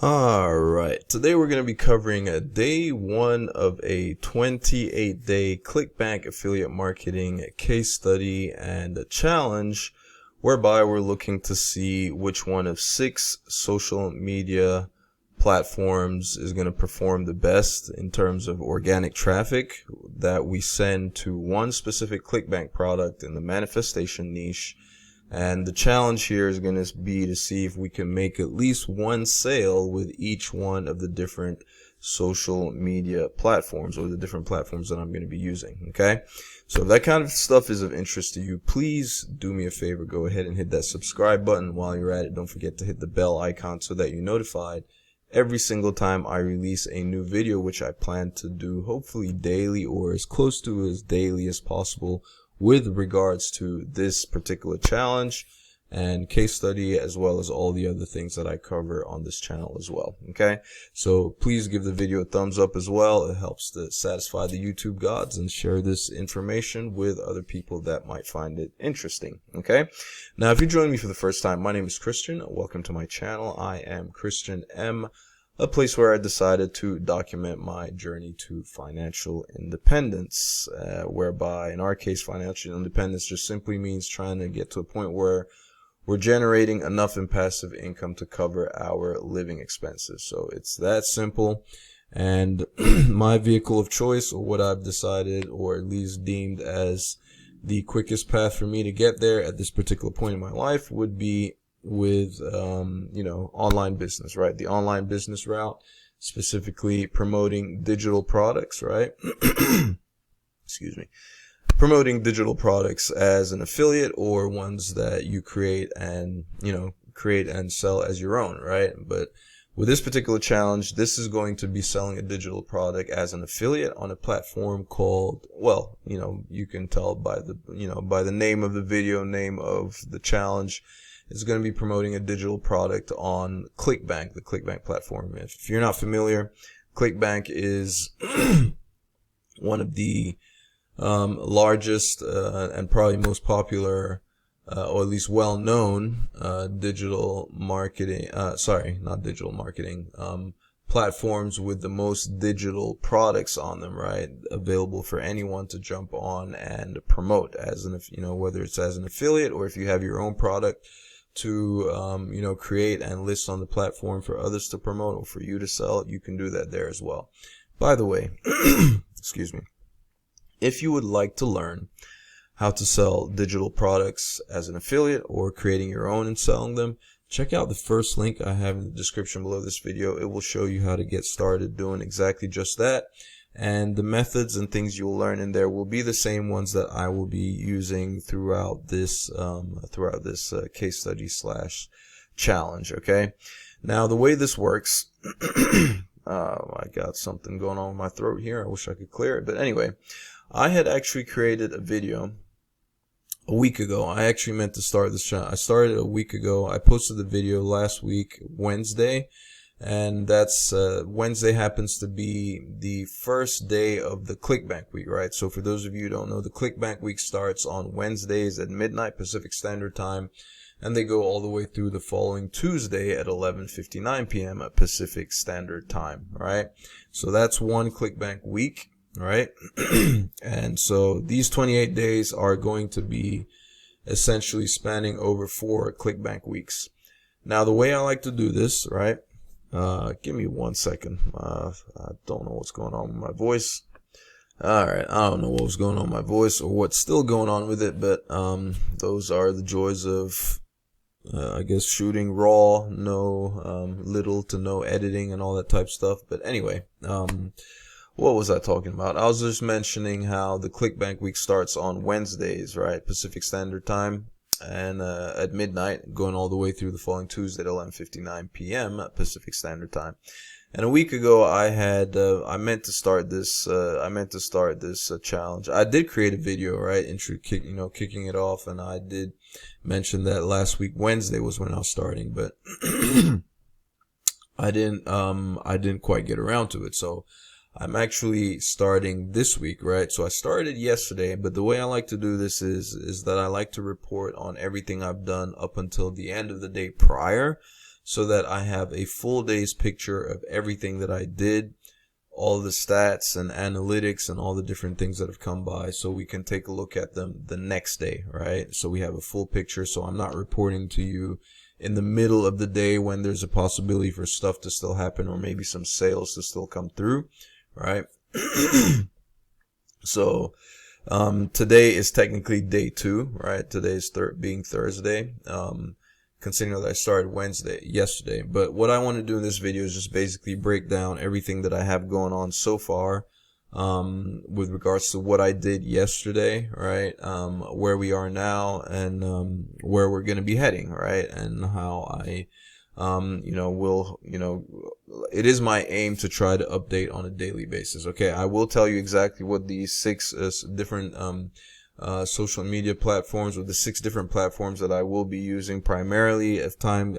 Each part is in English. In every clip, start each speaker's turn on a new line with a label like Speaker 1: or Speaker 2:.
Speaker 1: Alright, today we're going to be covering a day one of a 28-day Clickbank affiliate marketing case study and a challenge whereby we're looking to see which one of 6 social media platforms is going to perform the best in terms of organic traffic that we send to one specific Clickbank product in the manifestation niche. And the challenge here is going to be to see if we can make at least one sale with each one of the different social media platforms or the different platforms that I'm going to be using. Okay. So if that kind of stuff is of interest to you, please do me a favor. Go ahead and hit that subscribe button. While you're at it, don't forget to hit the bell icon so that you're notified every single time I release a new video, which I plan to do hopefully daily or as close to as daily as possible, with regards to this particular challenge and case study, as well as all the other things that I cover on this channel as well. Okay, so please give the video a thumbs up as well. It helps to satisfy the YouTube gods, and share this information with other people that might find it interesting. Okay, now if you're joining me for the first time, my name is Christian. Welcome to my channel. I am Christian M, a place where I decided to document my journey to financial independence, whereby in our case, financial independence just simply means trying to get to a point where we're generating enough in passive income to cover our living expenses. So it's that simple. And my vehicle of choice, or what I've decided or at least deemed as the quickest path for me to get there at this particular point in my life, would be with online business, right? The online business route, specifically promoting digital products, right? Excuse me. Promoting digital products as an affiliate, or ones that you create and sell as your own, right? But with this particular challenge, this is going to be selling a digital product as an affiliate on a platform called, well, you can tell by the name of the video, name of the challenge. It's going to be promoting a digital product on Clickbank, the Clickbank platform. If you're not familiar, Clickbank is one of the largest and probably most popular, or at least well-known, digital marketing, platforms with the most digital products on them, right? Available for anyone to jump on and promote as whether it's as an affiliate, or if you have your own product to create and list on the platform for others to promote, or for you to sell, you can do that there as well. By the way, excuse me, if you would like to learn how to sell digital products as an affiliate, or creating your own and selling them, check out the first link I have in the description below this video. It will show you how to get started doing exactly just that. And the methods and things you'll learn in there will be the same ones that I will be using throughout this case study / challenge. Okay. Now the way this works, I got something going on with my throat here. I wish I could clear it, but anyway, I had actually created a video a week ago. I actually meant to start this channel. I started a week ago. I posted the video last week, Wednesday. And that's Wednesday happens to be the first day of the Clickbank week, right? So for those of you who don't know, the Clickbank week starts on Wednesdays at midnight Pacific Standard Time, and they go all the way through the following Tuesday at 11:59 p.m. at Pacific Standard Time, right? So that's one Clickbank week, right? And so these 28 days are going to be essentially spanning over 4 Clickbank weeks. Now the way I like to do this, right? Give me 1 second. I don't know what's going on with my voice. Alright, I don't know what was going on with my voice, or what's still going on with it, but those are the joys of I guess shooting raw, no little to no editing and all that type stuff. But anyway, what was I talking about? I was just mentioning how the Clickbank week starts on Wednesdays, right? Pacific Standard Time. And at midnight, going all the way through the following Tuesday at 11:59 p.m. Pacific Standard Time. And a week ago, I meant to start this challenge. I did create a video, right, kicking it off, and I did mention that last week Wednesday was when I was starting, but I didn't quite get around to it. So I'm actually starting this week, right? So I started yesterday, but the way I like to do this is that I like to report on everything I've done up until the end of the day prior. so that I have a full day's picture of everything that I did, all the stats and analytics and all the different things that have come by, so we can take a look at them the next day, right? So we have a full picture, so I'm not reporting to you in the middle of the day when there's a possibility for stuff to still happen or maybe some sales to still come through, right? So today is technically day 2, right? Today is being Thursday, considering that I started yesterday. But what I want to do in this video is just basically break down everything that I have going on so far, with regards to what I did yesterday, right? Where we are now, and where we're going to be heading, right? And how I it is my aim to try to update on a daily basis. Okay, I will tell you exactly what these 6 different social media platforms, with the 6 different platforms that I will be using primarily as time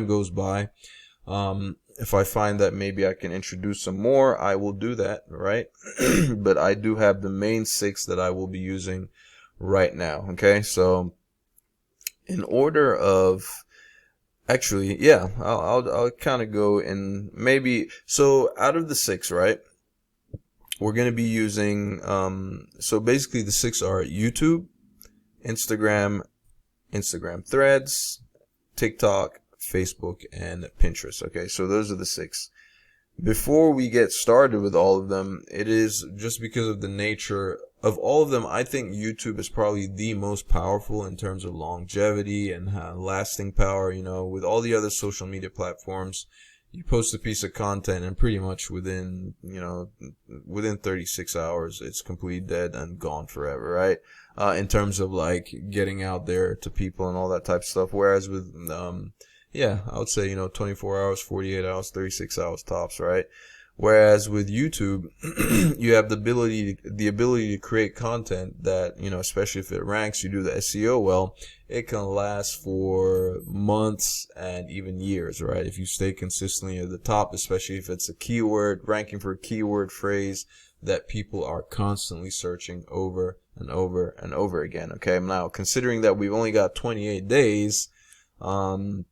Speaker 1: goes by. If I find that maybe I can introduce some more, I will do that, right? But I do have the main 6 that I will be using right now. Okay, so in order of actually, yeah, I'll kind of go in maybe. So out of the 6, right, we're going to be using, so basically the 6 are YouTube, Instagram Threads, TikTok, Facebook, and Pinterest. Okay, so those are the 6. Before we get started with all of them, it is just because of the nature of all of them, I think YouTube is probably the most powerful in terms of longevity and lasting power. With all the other social media platforms, you post a piece of content and pretty much within 36 hours, it's completely dead and gone forever, right? In terms of like getting out there to people and all that type of stuff. Whereas with, I would say, 24 hours, 48 hours, 36 hours tops, right? Whereas with YouTube, you have the ability to create content that, especially if it ranks, you do the SEO well, it can last for months and even years, right? If you stay consistently at the top, especially if it's a keyword, ranking for a keyword phrase that people are constantly searching over and over and over again. Okay. Now, considering that we've only got 28 days, and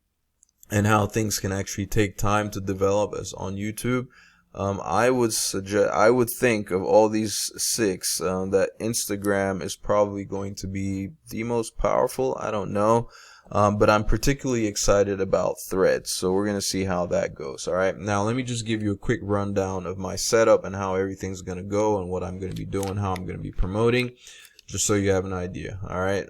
Speaker 1: how things can actually take time to develop as on YouTube, I would think of all these 6, that Instagram is probably going to be the most powerful. I don't know. But I'm particularly excited about Threads. So we're going to see how that goes. All right. Now, let me just give you a quick rundown of my setup and how everything's going to go and what I'm going to be doing, how I'm going to be promoting, just so you have an idea. All right.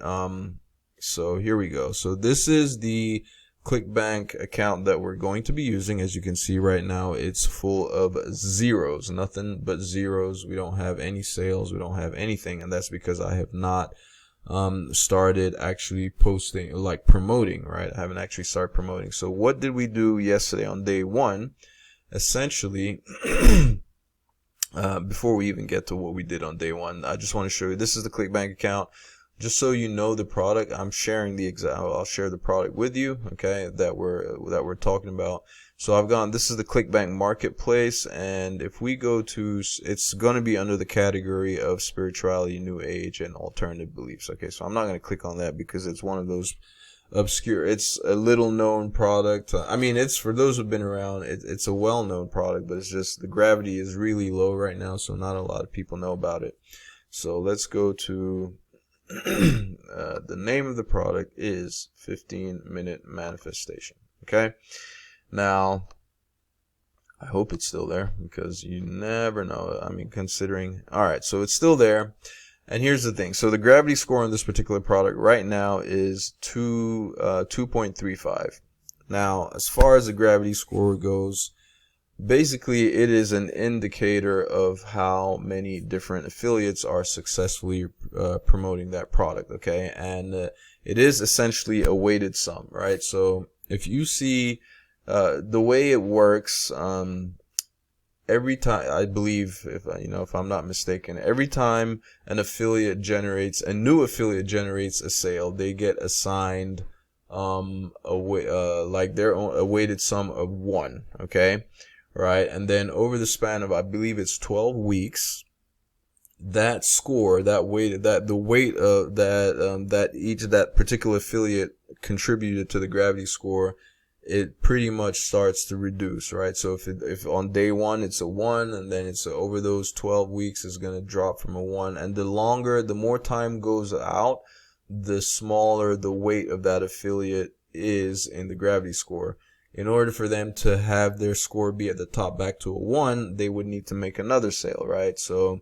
Speaker 1: So here we go. So this is the Clickbank account that we're going to be using. As you can see right now, it's full of zeros, nothing but zeros. We don't have any sales, we don't have anything, and that's because I have not started actually posting, like promoting, right? I haven't actually started promoting. So what did we do yesterday on day 1? Essentially, before we even get to what we did on day 1, I just want to show you, this is the Clickbank account. Just so you know the product, I'm sharing I'll share the product with you, okay, that we're talking about. So this is the Clickbank marketplace, and if we go to, it's going to be under the category of spirituality, new age, and alternative beliefs. Okay, so I'm not going to click on that because it's one of those obscure, it's a little known product. I mean, it's for those who've been around, it's a well known product, but it's just the gravity is really low right now, so not a lot of people know about it. So let's go to the name of the product is 15-minute manifestation. Okay, now I hope it's still there because you never know. I mean, considering, all right, so it's still there. And here's the thing. So the gravity score on this particular product right now is 2.35. Now, as far as the gravity score goes, basically it is an indicator of how many different affiliates are successfully promoting that product. Okay, and it is essentially a weighted sum, right? So if you see the way it works, every time, I believe, if I'm not mistaken, every time a new affiliate generates a sale, they get assigned a weighted sum of 1. Okay, right? And then over the span of, I believe it's 12 weeks, that score, that weight, that the weight of that particular affiliate contributed to the gravity score, it pretty much starts to reduce, right? So if on day one it's a 1, and then it's over those 12 weeks is going to drop from a 1, and the more time goes out, the smaller the weight of that affiliate is in the gravity score. In order for them to have their score be at the top back to a 1, they would need to make another sale, right? So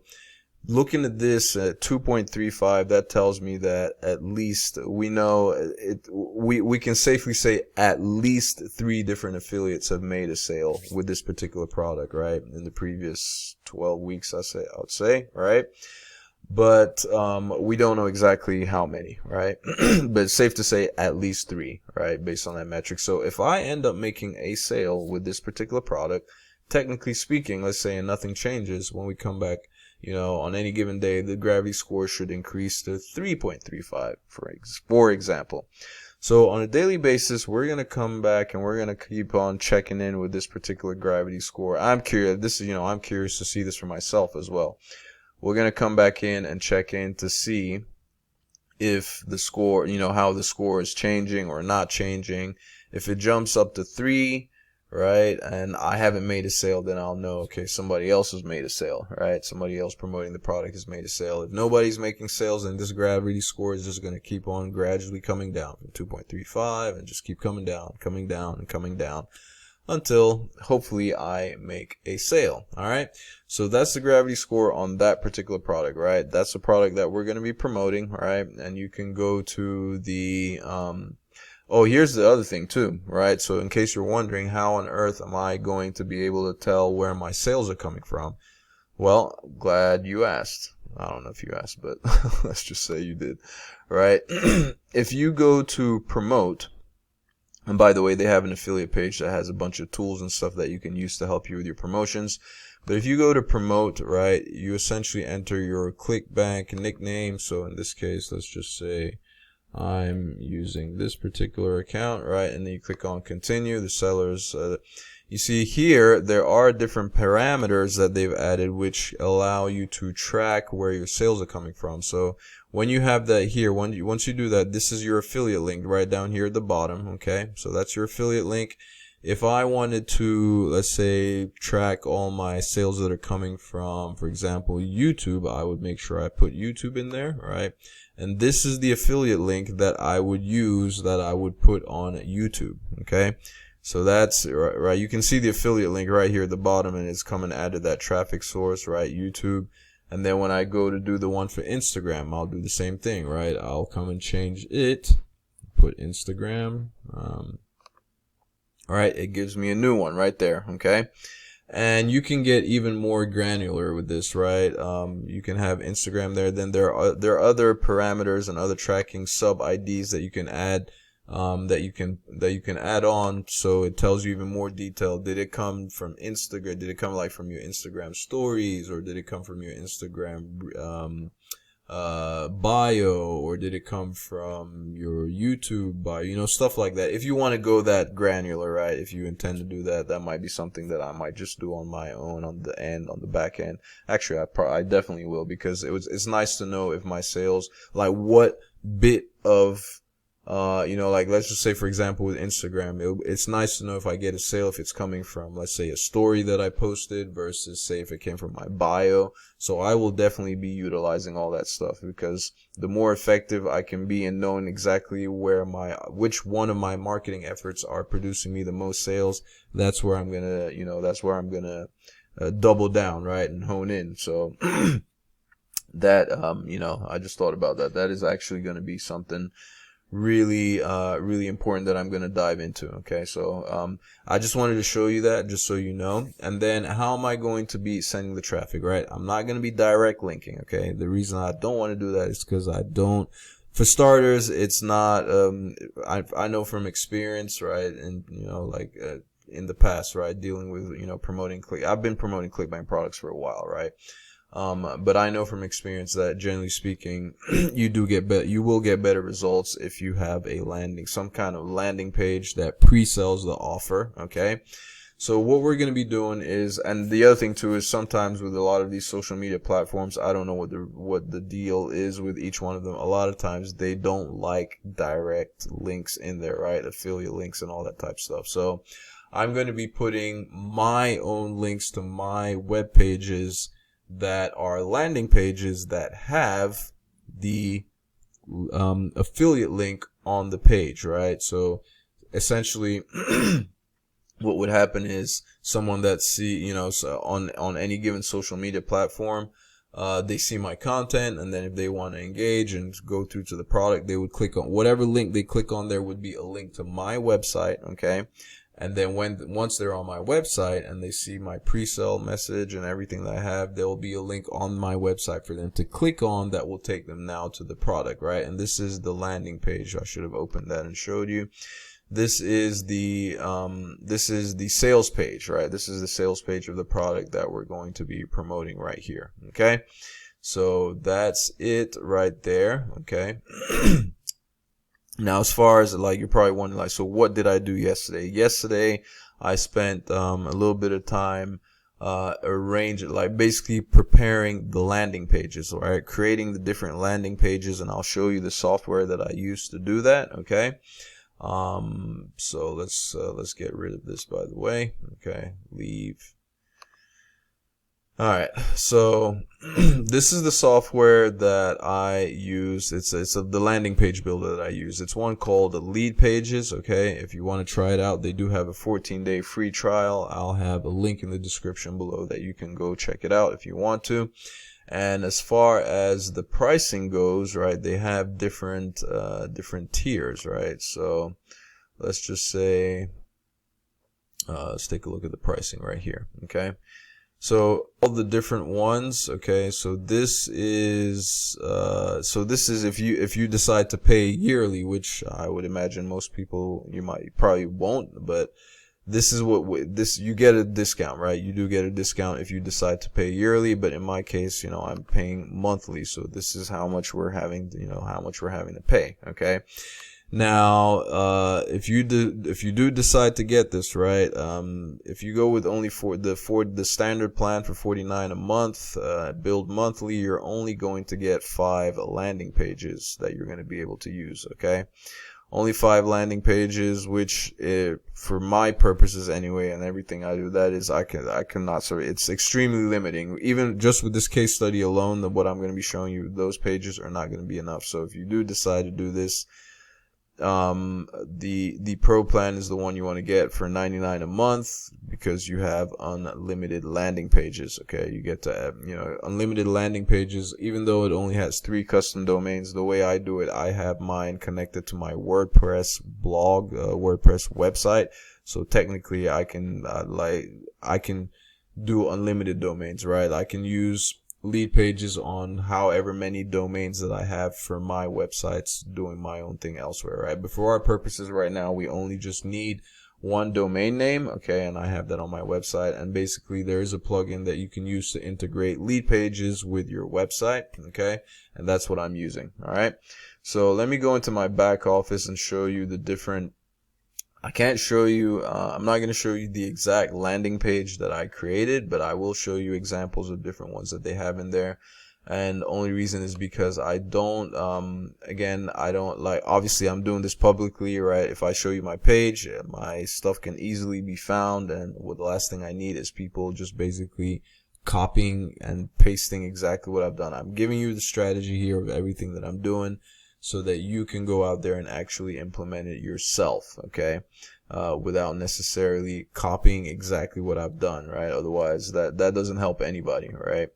Speaker 1: looking at this at 2.35, that tells me that at least we know we can safely say at least 3 different affiliates have made a sale with this particular product, right? In the previous 12 weeks, I would say, right? But we don't know exactly how many, right? But it's safe to say at least 3, right? Based on that metric. So if I end up making a sale with this particular product, technically speaking, let's say, and nothing changes, when we come back, on any given day, the gravity score should increase to 3.35, for example. So on a daily basis, we're going to come back and we're going to keep on checking in with this particular gravity score. I'm curious. I'm curious to see this for myself as well. We're going to come back in and check in to see if the score, how the score is changing or not changing. If it jumps up to 3, right, and I haven't made a sale, then I'll know, okay, somebody else has made a sale, right? Somebody else promoting the product has made a sale. If nobody's making sales, then this gravity score is just going to keep on gradually coming down from 2.35 and just keep coming down, and coming down until hopefully I make a sale. All right. So that's the gravity score on that particular product, right? That's the product that we're going to be promoting, right? And you can go to the, oh, here's the other thing too, right? So in case you're wondering, how on earth am I going to be able to tell where my sales are coming from? Well, glad you asked. I don't know if you asked, but let's just say you did, right? If you go to promote, and by the way, they have an affiliate page that has a bunch of tools and stuff that you can use to help you with your promotions. But if you go to promote, right, you essentially enter your Clickbank nickname. So in this case, let's just say I'm using this particular account, right? And then you click on continue. The sellers, you see here, there are different parameters that they've added which allow you to track where your sales are coming from. So when you have that here, once you do that, this is your affiliate link right down here at the bottom. Okay, so that's your affiliate link. If I wanted to, let's say, track all my sales that are coming from, for example, YouTube, I would make sure I put YouTube in there, right? And this is the affiliate link that I would use, that I would put on YouTube. Okay, so that's right. You can see the affiliate link right here at the bottom, and it's coming out of that traffic source, right? YouTube. And then when I go to do the one for Instagram, I'll do the same thing, right? I'll come and change it, put Instagram. All right, it gives me a new one right there, okay? And you can get even more granular with this, right? You can have Instagram there. Then there are other parameters and other tracking sub IDs that you can add, that you can add on, so it tells you even more detail. Did it come from Instagram? Did it come like from your Instagram stories, or did it come from your Instagram bio, or did it come from your YouTube bio? Stuff like that. If you want to go that granular, right? If you intend to do that, that might be something that I might just do on my own on the back end. Actually, I definitely will, because it's nice to know if my sales, like what bit of like let's just say, for example, with Instagram, it's nice to know if I get a sale, if it's coming from, let's say, a story that I posted versus, say, if it came from my bio. So I will definitely be utilizing all that stuff, because the more effective I can be in knowing exactly which one of my marketing efforts are producing me the most sales, that's where I'm gonna double down, right, and hone in. So that I just thought about that. That is actually going to be something really important that I'm going to dive into. Okay, so I just wanted to show you that, just so you know. And then how am I going to be sending the traffic, right? I'm not going to be direct linking. Okay, the reason I don't want to do that is because for starters, it's not I know from experience, right? And in the past, right, dealing with promoting I've been promoting Clickbank products for a while, right? But I know from experience that, generally speaking, you will get better results if you have some kind of landing page that pre-sells the offer. Okay, So what we're going to be doing is, and the other thing too is sometimes with a lot of these social media platforms, I don't know what the deal is with each one of them. A lot of times they don't like direct links in there, right? Affiliate links and all that type of stuff. So I'm going to be putting my own links to my web pages that are landing pages that have the affiliate link on the page, right? So essentially what would happen is someone that so on any given social media platform, they see my content, and then if they want to engage and go through to the product, they would click on whatever link they click on. There would be a link to my website, okay? And then once they're on my website and they see my pre-sale message and everything that I have, there will be a link on my website for them to click on that will take them now to the product, right? And this is the landing page. I should have opened that and showed you. This is the sales page, right? This is the sales page of the product that we're going to be promoting right here, okay? So that's it right there, okay? Now, as far as like, you're probably wondering, like, so what did I do yesterday? Yesterday, I spent a little bit of time basically preparing the landing pages, all right? Creating the different landing pages, and I'll show you the software that I use to do that, okay? So let's get rid of this, by the way, okay? Leave. All right, so this is the software that I use. It's the landing page builder that I use. It's one called Leadpages, okay? If you want to try it out, they do have a 14-day free trial. I'll have a link in the description below that you can go check it out if you want to. And as far as the pricing goes, right, they have different tiers, right? So let's just say, let's take a look at the pricing right here, okay? So all the different ones, okay, so this is if you decide to pay yearly, which I would imagine most people, you probably won't, but this is you get a discount, right? You do get a discount if you decide to pay yearly, but in my case, I'm paying monthly, so this is how much we're having to pay, okay? Now, if you do decide to get this, right, if you go with only for the standard plan for $49 a month, billed monthly, you're only going to get 5 landing pages that you're going to be able to use, okay? Only 5 landing pages, which for my purposes anyway, and everything I do, that is, I cannot, so it's extremely limiting. Even just with this case study alone, what I'm going to be showing you, those pages are not going to be enough. So if you do decide to do this, the pro plan is the one you want to get for $99 a month, because you have unlimited landing pages, okay? You get to have, unlimited landing pages, even though it only has 3 custom domains. The way I do it, I have mine connected to my WordPress blog, WordPress website. So technically I can do unlimited domains, right? I can use lead pages on however many domains that I have for my websites, doing my own thing elsewhere, right? But for our purposes right now, we only just need 1 domain name, okay? And I have that on my website. And basically there is a plugin that you can use to integrate lead pages with your website, okay? And that's what I'm using, all right? So let me go into my back office and show you the different, I can't show you, I'm not going to show you the exact landing page that I created, but I will show you examples of different ones that they have in there. And the only reason is because I don't, obviously I'm doing this publicly, right? If I show you my page, my stuff can easily be found, and the last thing I need is people just basically copying and pasting exactly what I've done. I'm giving you the strategy here of everything that I'm doing, so that you can go out there and actually implement it yourself, okay? Without necessarily copying exactly what I've done, right? Otherwise, that doesn't help anybody, right?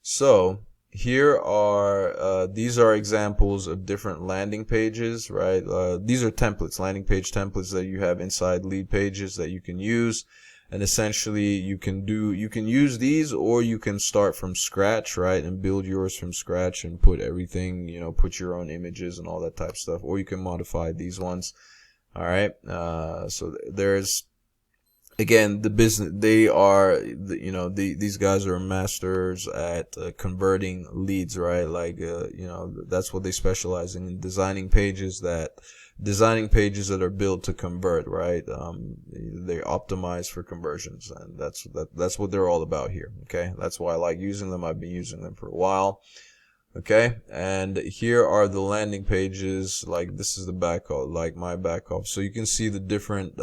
Speaker 1: So here are these are examples of different landing pages, right? These are templates, landing page templates that you have inside lead pages that you can use. And essentially you can use these, or you can start from scratch, right, and build yours from scratch and put everything, put your own images and all that type of stuff, or you can modify these ones. All right. So there's, again, the business, they are, these guys are masters at converting leads, right? Like, that's what they specialize in designing pages that designing pages that are built to convert, right? They optimize for conversions, and that's what they're all about here. Okay, that's why I like using them. I've been using them for a while. Okay, and here are the landing pages. Like, this is the back of, like, my back off, so you can see the different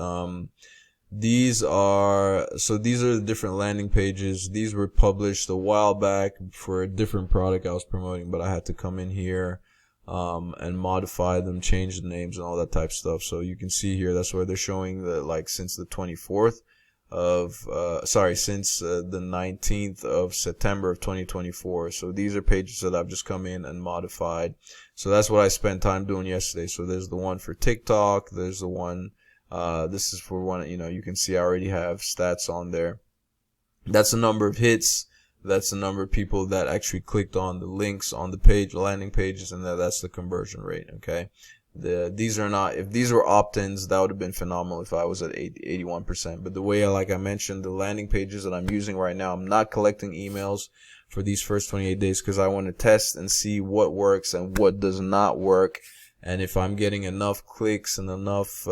Speaker 1: these are the different landing pages. These were published a while back for a different product I was promoting, but I had to come in here and modify them, change the names and all that type of stuff. So you can see here, that's where they're showing that, like, since the 24th of since the 19th of September of 2024. So these are pages that I've just come in and modified. So that's what I spent time doing yesterday. So there's the one for TikTok, there's the one this is for one, you can see I already have stats on there. That's the number of hits, that's the number of people that actually clicked on the links on the page, landing pages, and that's the conversion rate. Okay, these are not, if these were opt-ins, that would have been phenomenal if I was at 81%. But the way, like I mentioned, the landing pages that I'm using right now, I'm not collecting emails for these first 28 days because I want to test and see what works and what does not work. And if I'm getting enough clicks and enough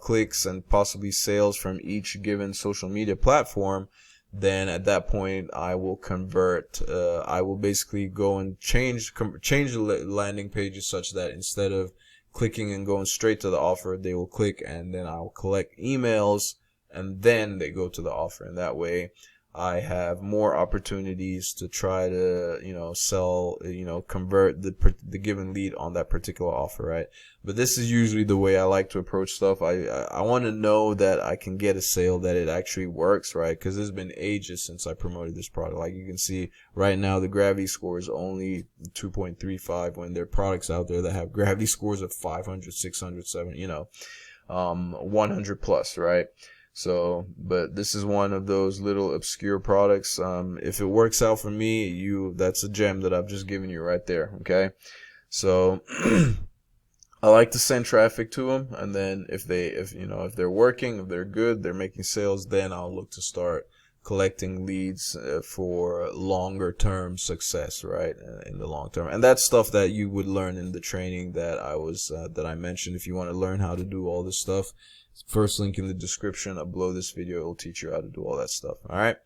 Speaker 1: clicks and possibly sales from each given social media platform, then at that point I will convert. I will basically go and change the landing pages such that instead of clicking and going straight to the offer, they will click and then I'll collect emails and then they go to the offer. And that way I have more opportunities to try to, sell, convert the given lead on that particular offer, right? But this is usually the way I like to approach stuff. I want to know that I can get a sale, that it actually works, right? Because it's been ages since I promoted this product. Like you can see right now, the gravity score is only 2.35 when there are products out there that have gravity scores of 500, 600, 700, 100 plus, right? So, but this is one of those little obscure products. If it works out for me, that's a gem that I've just given you right there. Okay. So I like to send traffic to them. And then if they're working, if they're good, they're making sales, then I'll look to start collecting leads for longer term success, right? In the long term. And that's stuff that you would learn in the training that I mentioned. If you want to learn how to do all this stuff, first link in the description below this video, it will teach you how to do all that stuff. All right.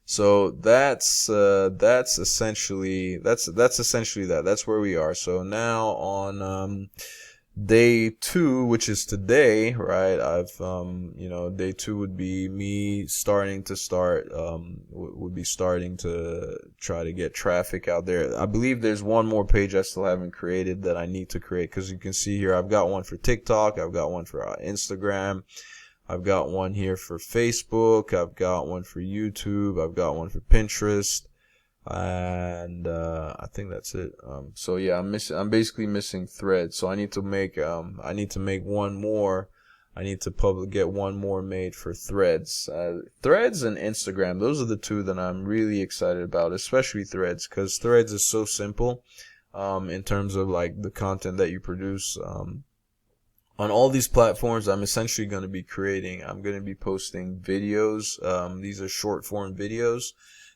Speaker 1: So that's essentially that. That's where we are. So now on day 2, which is today, right? Day 2 would be me starting to try to get traffic out there. I believe there's one more page I still haven't created that I need to create, because you can see here I've got one for TikTok, I've got one for Instagram, I've got one here for Facebook, I've got one for YouTube, I've got one for Pinterest, and I think that's it. So yeah, I'm basically missing Threads. So I need to make one more. I need to get one more made for Threads. Threads and Instagram, those are the two that I'm really excited about, especially Threads, because Threads is so simple in terms of like the content that you produce. On all these platforms, I'm essentially going to be posting videos. These are short form videos.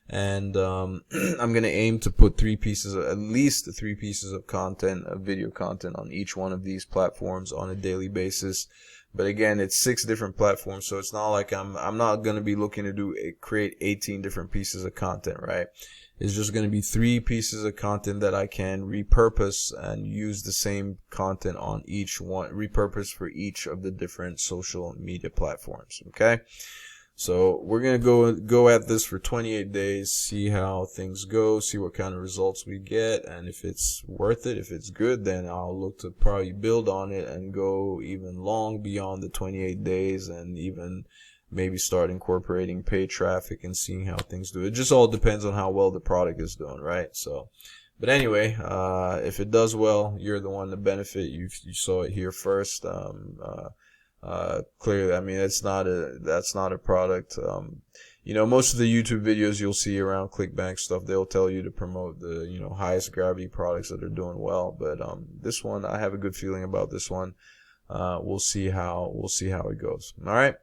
Speaker 1: And I'm going to aim to put at least three pieces of content, of video content on each one of these platforms on a daily basis. But again, it's 6 different platforms, so it's not like I'm not going to be looking to create 18 different pieces of content, right? It's just going to be 3 pieces of content that I can repurpose and use the same content on each one, repurpose for each of the different social media platforms, okay? So we're going to go at this for 28 days, see how things go, see what kind of results we get, and if it's worth it, if it's good, then I'll look to probably build on it and go even long beyond the 28 days, and even maybe start incorporating paid traffic and seeing how things do. It just all depends on how well the product is doing, right? So, but anyway, if it does well, you're the one to benefit. You saw it here first. Clearly, I mean, that's not a product. Most of the YouTube videos you'll see around Clickbank stuff, they'll tell you to promote the, highest gravity products that are doing well. But, this one, I have a good feeling about this one. We'll see how it goes. All right.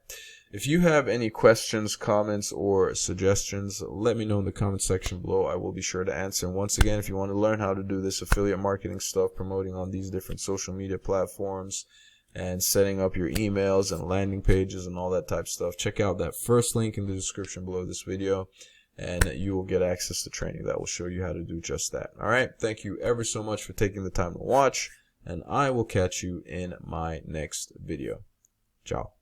Speaker 1: If you have any questions, comments, or suggestions, let me know in the comment section below. I will be sure to answer. And once again, if you want to learn how to do this affiliate marketing stuff, promoting on these different social media platforms and setting up your emails and landing pages and all that type of stuff, check out that first link in the description below this video, and you will get access to training that will show you how to do just that. All right. Thank you ever so much for taking the time to watch, and I will catch you in my next video. Ciao.